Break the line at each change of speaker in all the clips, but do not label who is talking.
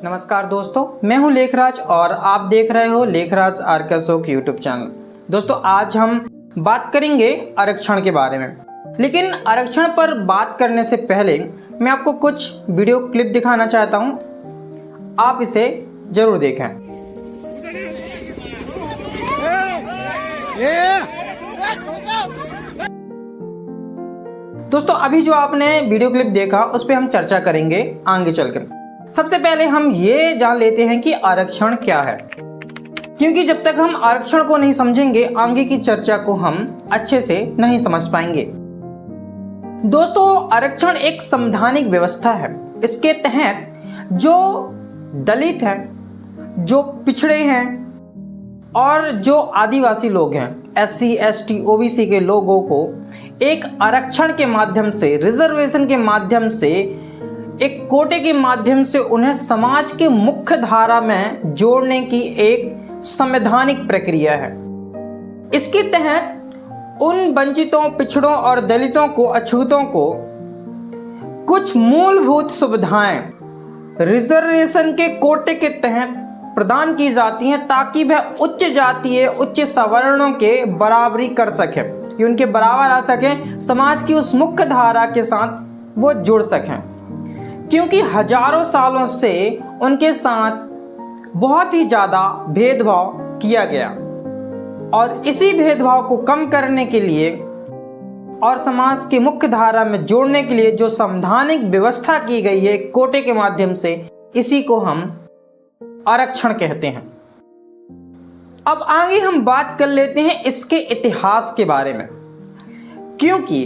नमस्कार दोस्तों, मैं हूं लेखराज और आप देख रहे हो Lekhraj arc Ashok YouTube channel. दोस्तों, आज हम बात करेंगे आरक्षण के बारे में। लेकिन आरक्षण पर बात करने से पहले मैं आपको कुछ वीडियो क्लिप दिखाना चाहता हूं। आप इसे जरूर देखें। दोस्तों, अभी जो आपने वीडियो क्लिप देखा उस पर हम चर्चा करेंगे आगे चलकर। सबसे पहले हम ये जान लेते हैं कि आरक्षण क्या है, क्योंकि जब तक हम आरक्षण को नहीं समझेंगे आगे की चर्चा को हम अच्छे से नहीं समझ पाएंगे। दोस्तों, आरक्षण एक संवैधानिक व्यवस्था है। इसके तहत जो दलित हैं, जो पिछड़े हैं और जो आदिवासी लोग हैं, SC, ST, OBC के लोगों को एक आरक्षण के माध्यम से, रिजर्वेशन के माध्यम से, एक कोटे के माध्यम से उन्हें समाज के मुख्य धारा में जोड़ने की एक संवैधानिक प्रक्रिया है। इसके तहत उन वंचितों, पिछड़ों और दलितों को, अछूतों को कुछ मूलभूत सुविधाएं रिजर्वेशन के कोटे के तहत प्रदान की जाती हैं, ताकि वह उच्च जातीय, उच्च सवर्णों के बराबरी कर सके, कि उनके बराबर आ सके, समाज की उस मुख्य धारा के साथ वो जुड़ सकें। क्योंकि हजारों सालों से उनके साथ बहुत ही ज़्यादा भेदभाव किया गया और इसी भेदभाव को कम करने के लिए और समाज की मुख्य धारा में जोड़ने के लिए जो संवैधानिक व्यवस्था की गई है कोटे के माध्यम से, इसी को हम आरक्षण कहते हैं। अब आगे हम बात कर लेते हैं इसके इतिहास के बारे में, क्योंकि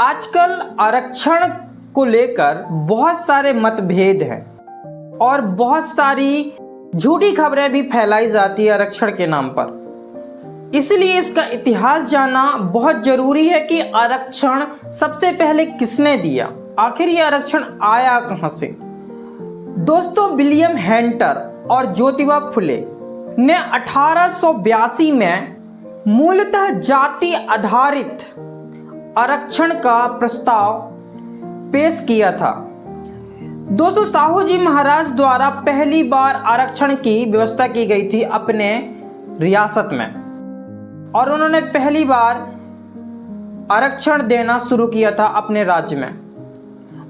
आजकल आरक्षण को लेकर बहुत सारे मतभेद हैं और बहुत सारी झूठी खबरें भी फैलाई जाती है आरक्षण के नाम पर। इसलिए इसका इतिहास जानना बहुत जरूरी है कि आरक्षण सबसे पहले किसने दिया, आखिर ये आरक्षण आया कहां से। दोस्तों, विलियम हैंटर और ज्योतिबा फुले ने 1882 में मूलतः जाति आधारित आरक्षण का प्रस्ताव पेश किया था। दोस्तों, साहू जी महाराज द्वारा पहली बार आरक्षण की व्यवस्था की गई थी अपने रियासत में, और उन्होंने पहली बार आरक्षण देना शुरू किया था अपने राज्य में।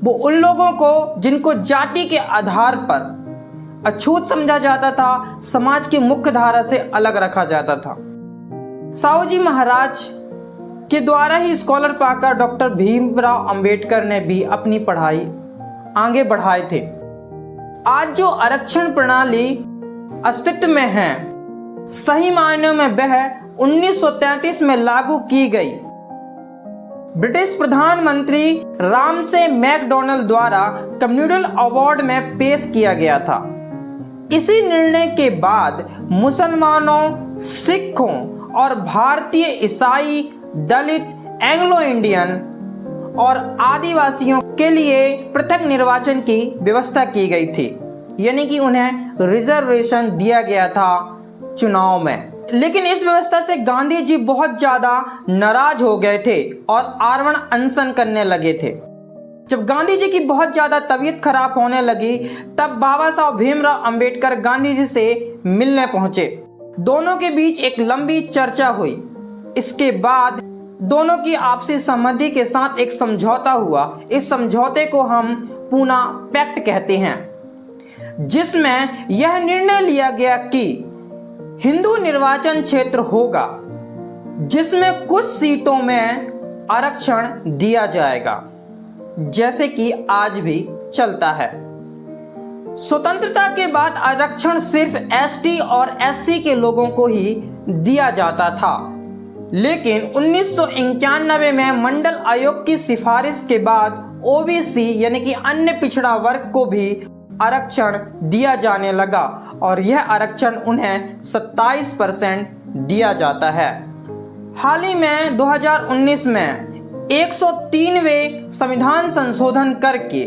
वो उन लोगों को जिनको जाति के आधार पर अछूत समझा जाता था, समाज की मुख्य धारा से अलग रखा जाता था। साहू जी महाराज के द्वारा ही स्कॉलर पाकर डॉक्टर भीमराव अंबेडकर ने भी अपनी पढ़ाई आगे बढ़ाए थे। आज जो आरक्षण प्रणाली अस्तित्व में है, सही मायनों में वह 1933 में लागू की गई ब्रिटिश प्रधानमंत्री रामसे मैकडॉनल्ड द्वारा कम्युनल अवार्ड में पेश किया गया था। इसी निर्णय के बाद मुसलमानों, सिखों और भारतीय ईसाई, दलित, एंग्लो इंडियन और आदिवासियों के लिए पृथक निर्वाचन की व्यवस्था की गई थी, यानी कि उन्हें रिजर्वेशन दिया गया था चुनाव में। लेकिन इस व्यवस्था से गांधी जी बहुत ज्यादा नाराज हो गए थे और आमरण अनशन करने लगे थे। जब गांधी जी की बहुत ज्यादा तबीयत खराब होने लगी, तब बाबा साहब भीमराव अंबेडकर गांधी जी से मिलने पहुंचे। दोनों के बीच एक लंबी चर्चा हुई। इसके बाद दोनों की आपसी सहमति के साथ एक समझौता हुआ। इस समझौते को हम पूना पैक्ट कहते हैं, जिसमें यह निर्णय लिया गया कि हिंदू निर्वाचन क्षेत्र होगा, जिसमें कुछ सीटों में आरक्षण दिया जाएगा, जैसे कि आज भी चलता है। स्वतंत्रता के बाद आरक्षण सिर्फ ST और SC के लोगों को ही दिया जाता था, लेकिन 1991 में मंडल आयोग की सिफारिश के बाद OBC यानी कि अन्य पिछड़ा वर्ग को भी आरक्षण दिया जाने लगा और यह आरक्षण उन्हें 27% दिया जाता है। हाल ही में 2019 में 103वें संविधान संशोधन करके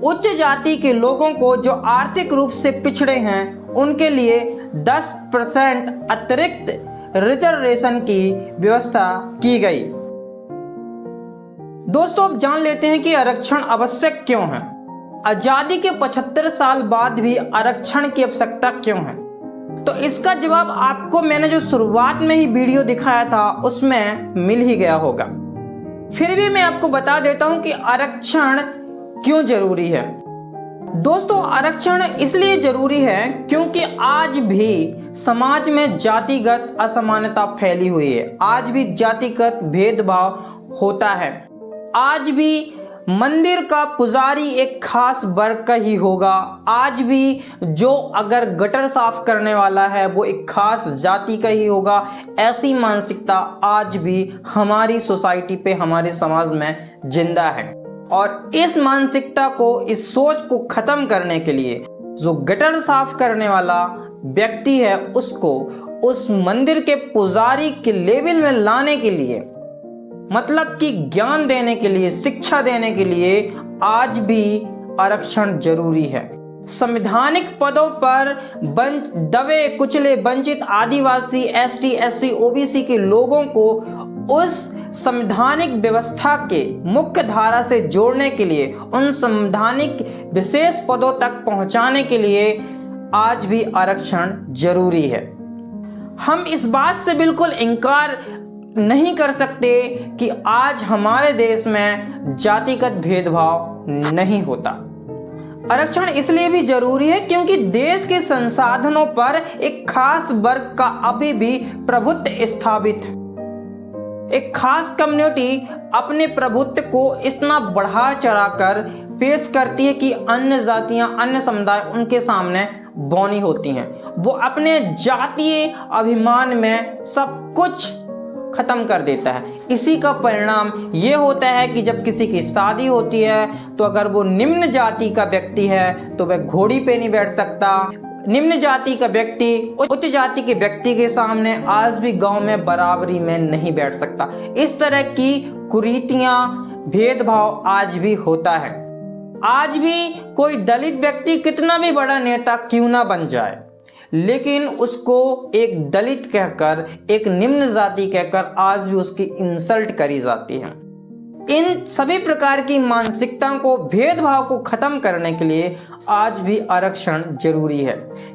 उच्च जाति के लोगों को जो आर्थिक रूप से पिछड़े हैं उनके लिए 10% अतिरिक्त रिजर्वेशन की व्यवस्था की गई। दोस्तों, अब जान लेते हैं कि आरक्षण आवश्यक क्यों है। आजादी के 75 साल बाद भी आरक्षण की आवश्यकता क्यों है? तो इसका जवाब आपको मैंने जो शुरुआत में ही वीडियो दिखाया था उसमें मिल ही गया होगा। फिर भी मैं आपको बता देता हूं कि आरक्षण क्यों जरूरी है। दोस्तों, आरक्षण इसलिए जरूरी है क्योंकि आज भी समाज में जातिगत असमानता फैली हुई है। आज भी जातिगत भेदभाव होता है। आज भी मंदिर का पुजारी एक खास वर्ग का ही होगा। आज भी जो अगर गटर साफ करने वाला है वो एक खास जाति का ही होगा। ऐसी मानसिकता आज भी हमारी सोसाइटी पे, हमारे समाज में जिंदा है। और इस मानसिकता को, इस सोच को खत्म करने के लिए जो गटर साफ करने वाला व्यक्ति है उसको उस मंदिर के पुजारी के लेवल में लाने के लिए, मतलब कि ज्ञान देने के लिए, शिक्षा देने के लिए आज भी आरक्षण जरूरी है। संवैधानिक पदों पर दबे कुचले वंचित आदिवासी, एसटी, एससी, ओबीसी के लोगों को उस संवैधानिक व्यवस्था के मुख्य धारा से जोड़ने के लिए, उन संवैधानिक विशेष पदों तक पहुंचाने के लिए आज भी आरक्षण जरूरी है। हम इस बात से बिल्कुल इनकार नहीं कर सकते कि आज हमारे देश में जातिगत भेदभाव नहीं होता। आरक्षण इसलिए भी जरूरी है क्योंकि देश के संसाधनों पर एक खास वर्ग का अभी भी प्रभुत्व स्थापित है। एक खास कम्युनिटी अपने प्रभुत्व को इतना बढ़ा चढ़ाकर पेश करती है कि अन्य जातियां, अन्य समुदाय उनके सामने बौनी होती हैं। वो अपने जातीय अभिमान में सब कुछ खत्म कर देता है। इसी का परिणाम ये होता है कि जब किसी की शादी होती है तो अगर वो निम्न जाति का व्यक्ति है तो वह घोड़ी पे नहीं बैठ सकता। निम्न जाति का व्यक्ति उच्च जाति के व्यक्ति के सामने आज भी गांव में बराबरी में नहीं बैठ सकता। इस तरह की कुरीतियां, भेदभाव आज भी होता है। आज भी कोई दलित व्यक्ति कितना भी बड़ा नेता क्यों ना बन जाए, लेकिन उसको एक दलित कहकर, एक निम्न जाति कहकर आज भी उसकी इंसल्ट करी जाती है। इन सभी प्रकार की मानसिकताओं को, भेदभाव को खत्म करने के लिए आज भी आरक्षण जरूरी है।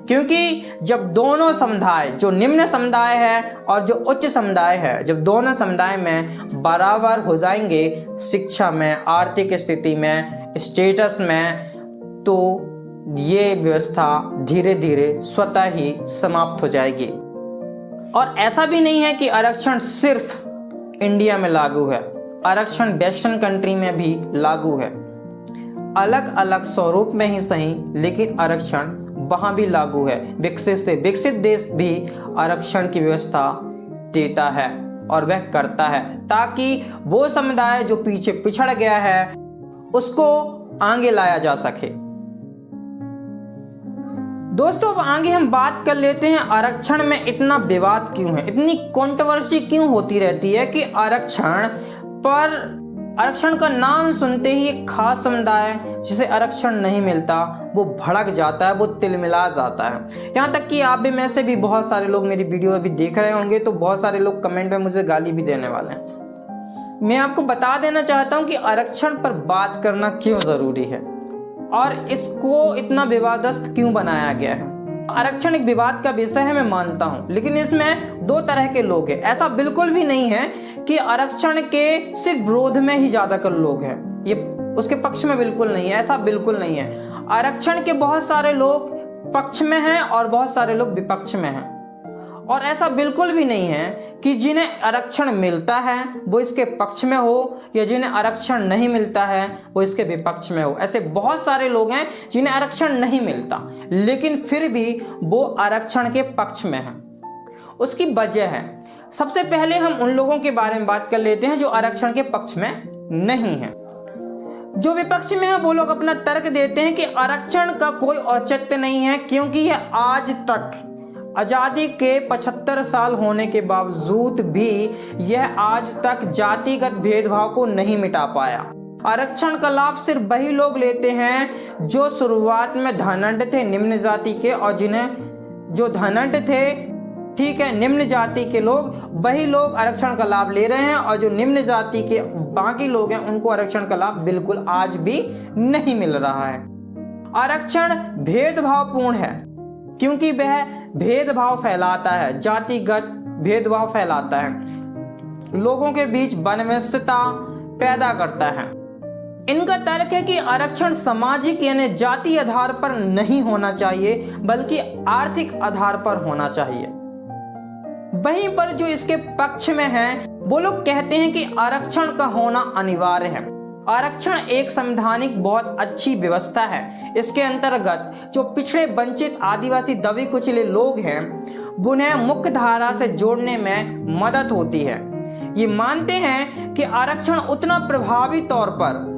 क्योंकि जब दोनों समुदाय, जो निम्न समुदाय है और जो उच्च समुदाय है, जब दोनों समुदाय में बराबर हो जाएंगे शिक्षा में, आर्थिक स्थिति में, स्टेटस में, तो ये व्यवस्था धीरे धीरे स्वतः ही समाप्त हो जाएगी। और ऐसा भी नहीं है कि आरक्षण सिर्फ इंडिया में लागू है। आरक्षण वेस्टर्न कंट्री में भी लागू है, अलग अलग स्वरूप में ही सही, लेकिन आरक्षण वहां भी लागू है। विकसित से विकसित देश भी आरक्षण की व्यवस्था देता है और वह करता है, ताकि वो समुदाय जो पीछे पिछड़ गया है उसको आगे लाया जा सके। दोस्तों, अब आगे हम बात कर लेते हैं आरक्षण में इतना विवाद क्यों है, इतनी कंट्रोवर्सी क्यों होती रहती है कि आरक्षण का नाम सुनते ही एक खास समुदाय जिसे आरक्षण नहीं मिलता वो भड़क जाता है, वो तिलमिला जाता है। यहाँ तक कि आप भी में से भी बहुत सारे लोग मेरी वीडियो अभी देख रहे होंगे तो बहुत सारे लोग कमेंट में मुझे गाली भी देने वाले हैं। मैं आपको बता देना चाहता हूँ कि आरक्षण पर बात करना क्यों जरूरी है और इसको इतना विवादस्त क्यों बनाया गया है। आरक्षण एक विवाद का विषय है, मैं मानता हूं, लेकिन इसमें दो तरह के लोग हैं। ऐसा बिल्कुल भी नहीं है कि आरक्षण के सिर्फ विरोध में ही ज्यादातर लोग हैं, ये उसके पक्ष में बिल्कुल नहीं है। ऐसा बिल्कुल नहीं है। आरक्षण के बहुत सारे लोग पक्ष में हैं और बहुत सारे लोग विपक्ष में हैं। और ऐसा बिल्कुल भी नहीं है कि जिन्हें आरक्षण मिलता है वो इसके पक्ष में हो या जिन्हें आरक्षण नहीं मिलता है वो इसके विपक्ष में हो। ऐसे बहुत सारे लोग हैं जिन्हें आरक्षण नहीं मिलता लेकिन फिर भी वो आरक्षण के पक्ष में हैं। उसकी वजह है, सबसे पहले हम उन लोगों के बारे में बात कर लेते हैं जो आरक्षण के पक्ष में नहीं है। जो विपक्ष में है वो लोग अपना तर्क देते हैं कि आरक्षण का कोई औचित्य नहीं है क्योंकि यह आज तक आजादी के 75 साल होने के बावजूद भी यह आज तक जातिगत भेदभाव को नहीं मिटा पाया। आरक्षण का लाभ सिर्फ वही लोग लेते हैं जो शुरुआत में धनाढ्य थे, निम्न जाति के, और जिन्हें जो धनाढ्य थे, ठीक है, निम्न जाति के लोग, वही लोग आरक्षण का लाभ ले रहे हैं और जो निम्न जाति के बाकी लोग हैं उनको आरक्षण का लाभ बिल्कुल आज भी नहीं मिल रहा है। आरक्षण भेदभावपूर्ण है क्योंकि वह भेदभाव फैलाता है, जातिगत भेदभाव फैलाता है, लोगों के बीच वैमनस्यता पैदा करता है। इनका तर्क है कि आरक्षण सामाजिक यानी जाति आधार पर नहीं होना चाहिए बल्कि आर्थिक आधार पर होना चाहिए। वहीं पर जो इसके पक्ष में हैं वो लोग कहते हैं कि आरक्षण का होना अनिवार्य है। आरक्षण एक संवैधानिक बहुत अच्छी व्यवस्था है। इसके अंतर्गत जो पिछड़े, वंचित, आदिवासी, दबे कुचले लोग हैं उन्हें मुख्य धारा से जोड़ने में मदद होती है। ये मानते हैं कि आरक्षण उतना प्रभावी तौर पर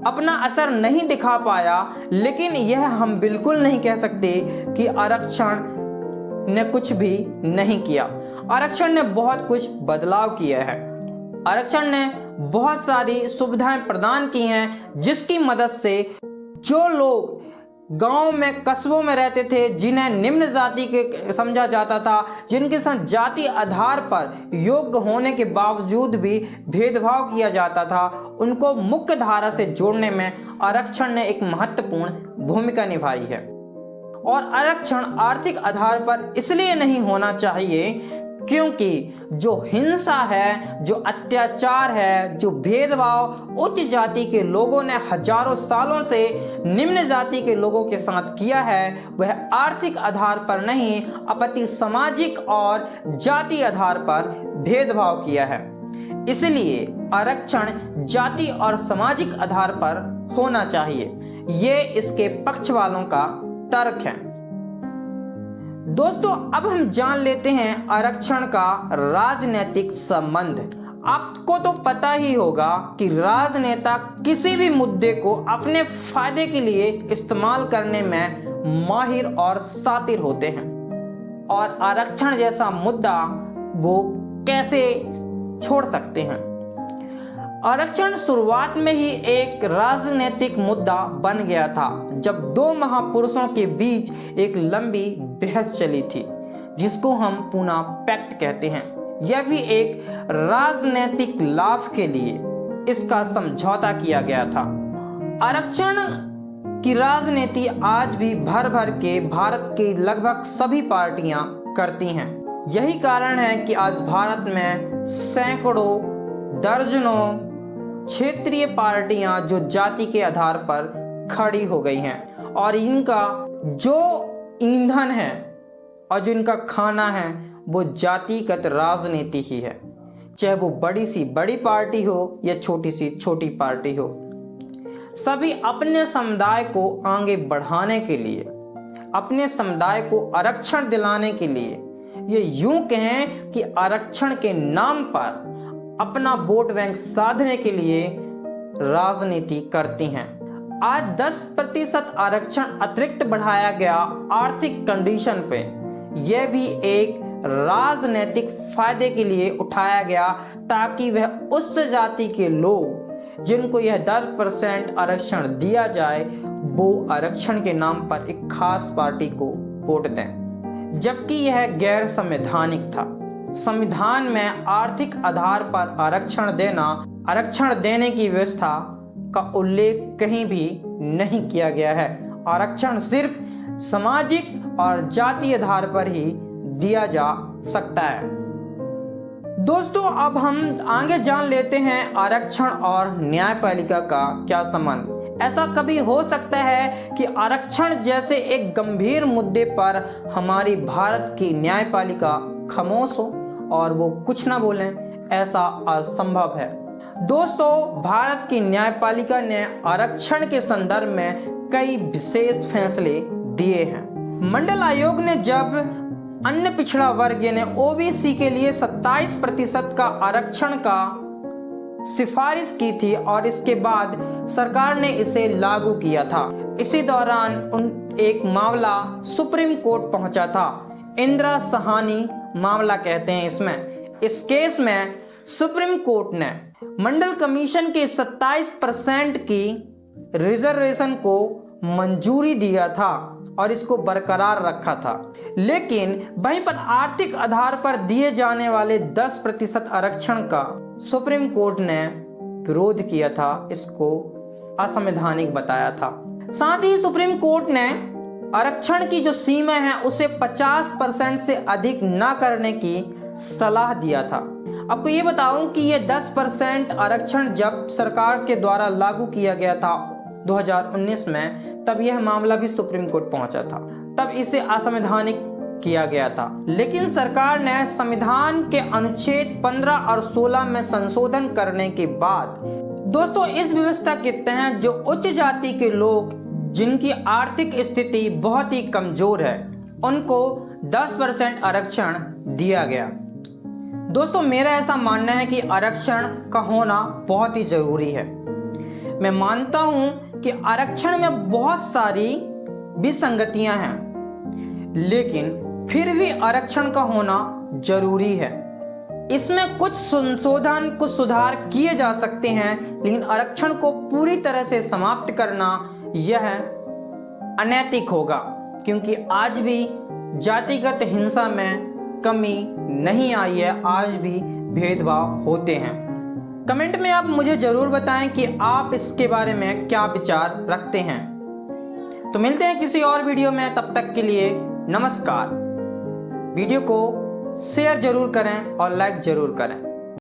अपना असर नहीं दिखा पाया, लेकिन यह हम बिल्कुल नहीं कह सकते कि आरक्षण ने कुछ भी नहीं किया। आरक्षण ने बहुत कुछ बदलाव किया है। आरक्षण ने बहुत सारी सुविधाएं प्रदान की हैं जिसकी मदद से जो लोग गांव में, कस्बों में रहते थे, जिन्हें निम्न जाति के समझा जाता था, जिनके साथ जाति आधार पर योग्य होने के बावजूद भी भेदभाव किया जाता था, उनको मुख्य धारा से जोड़ने में आरक्षण ने एक महत्वपूर्ण भूमिका निभाई है। और आरक्षण आर्थिक आधार पर इसलिए नहीं होना चाहिए क्योंकि जो हिंसा है, जो अत्याचार है, जो भेदभाव उच्च जाति के लोगों ने हजारों सालों से निम्न जाति के लोगों के साथ किया है, वह आर्थिक आधार पर नहीं अपितु सामाजिक और जाति आधार पर भेदभाव किया है। इसलिए आरक्षण जाति और सामाजिक आधार पर होना चाहिए। ये इसके पक्ष वालों का तर्क है। दोस्तों, अब हम जान लेते हैं आरक्षण का राजनीतिक संबंध। आपको तो पता ही होगा कि राजनेता किसी भी मुद्दे को अपने फायदे के लिए इस्तेमाल करने में माहिर और शातिर होते हैं, और आरक्षण जैसा मुद्दा वो कैसे छोड़ सकते हैं। आरक्षण शुरुआत में ही एक राजनीतिक मुद्दा बन गया था जब दो महापुरुषों के बीच एक लंबी बहस चली थी जिसको हम पूना पैक्ट कहते हैं। यह भी एक राजनीतिक लाभ के लिए इसका समझौता किया गया था। आरक्षण की राजनीति आज भी भर भर के भारत के लगभग सभी पार्टियां करती हैं। यही कारण है कि आज भारत में सैकड़ों, दर्जनों क्षेत्रीय पार्टियां जो जाति के आधार पर खड़ी हो गई हैं, और इनका जो ईंधन है और जो इनका खाना है वो जातिगत राजनीति ही है, चाहे वो बड़ी सी बड़ी पार्टी हो या छोटी सी छोटी पार्टी हो। सभी अपने समुदाय को आगे बढ़ाने के लिए, अपने समुदाय को आरक्षण दिलाने के लिए, ये यूं कहें कि आरक्षण के नाम पर अपना वोट बैंक साधने के लिए राजनीति करती हैं। आज 10% आरक्षण अतिरिक्त बढ़ाया गया आर्थिक कंडीशन पे, यह भी एक राजनीतिक फायदे के लिए उठाया गया ताकि वह उस जाति के लोग जिनको यह 10% आरक्षण दिया जाए वो आरक्षण के नाम पर एक खास पार्टी को वोट दें, जबकि यह गैर संवैधानिक था। संविधान में आर्थिक आधार पर आरक्षण देने की व्यवस्था का उल्लेख कहीं भी नहीं किया गया है। आरक्षण सिर्फ सामाजिक और जाति आधार पर ही दिया जा सकता है। दोस्तों, अब हम आगे जान लेते हैं आरक्षण और न्यायपालिका का क्या संबंध। ऐसा कभी हो सकता है कि आरक्षण जैसे एक गंभीर मुद्दे पर हमारी भारत की न्यायपालिका खामोश हो और वो कुछ ना बोलें? ऐसा असंभव है। दोस्तों, भारत की न्यायपालिका ने आरक्षण के संदर्भ में कई विशेष फैसले दिए हैं। मंडल आयोग ने जब अन्य पिछड़ा वर्ग यानी ओबीसी के लिए 27% का आरक्षण का सिफारिश की थी और इसके बाद सरकार ने इसे लागू किया था। इसी दौरान एक मामला सुप्रीम कोर्ट पहुंचा था। इंदिरा सहानी मामला कहते हैं इसमें। इस केस में सुप्रीम कोर्ट ने मंडल कमीशन के 27% की रिजर्वेशन को मंजूरी दिया था और इसको बरकरार रखा था, लेकिन वहीं पर आर्थिक आधार पर दिए जाने वाले 10% आरक्षण का सुप्रीम कोर्ट ने विरोध किया था, इसको असंवैधानिक बताया था। साथ ही सुप्रीम कोर्ट ने आरक्षण की जो सीमा है उसे 50% से अधिक ना करने की सलाह दिया था। आपको ये बताऊं कि ये 10% आरक्षण जब सरकार के द्वारा लागू किया गया था 2019 में, तब यह मामला भी सुप्रीम कोर्ट पहुंचा था। तब इसे असंवैधानिक किया गया था, लेकिन सरकार ने संविधान के अनुच्छेद 15 और 16 में संशोधन करने के बाद दोस्तों इस व्यवस्था के तहत जो उच्च जाति के लोग जिनकी आर्थिक स्थिति बहुत ही कमजोर है उनको 10% आरक्षण दिया गया। दोस्तों मेरा ऐसा मानना है कि आरक्षण का होना बहुत ही जरूरी है। मैं मानता हूं कि आरक्षण में बहुत सारी विसंगतियां हैं, लेकिन फिर भी आरक्षण का होना जरूरी है। इसमें कुछ संशोधन, कुछ सुधार किए जा सकते हैं, लेकिन आरक्षण को पूरी तरह से समाप्त करना यह अनैतिक होगा, क्योंकि आज भी जातिगत हिंसा में कमी नहीं आई है, आज भी भेदभाव होते हैं। कमेंट में आप मुझे जरूर बताएं कि आप इसके बारे में क्या विचार रखते हैं। तो मिलते हैं किसी और वीडियो में, तब तक के लिए नमस्कार। वीडियो को शेयर जरूर करें और लाइक जरूर करें।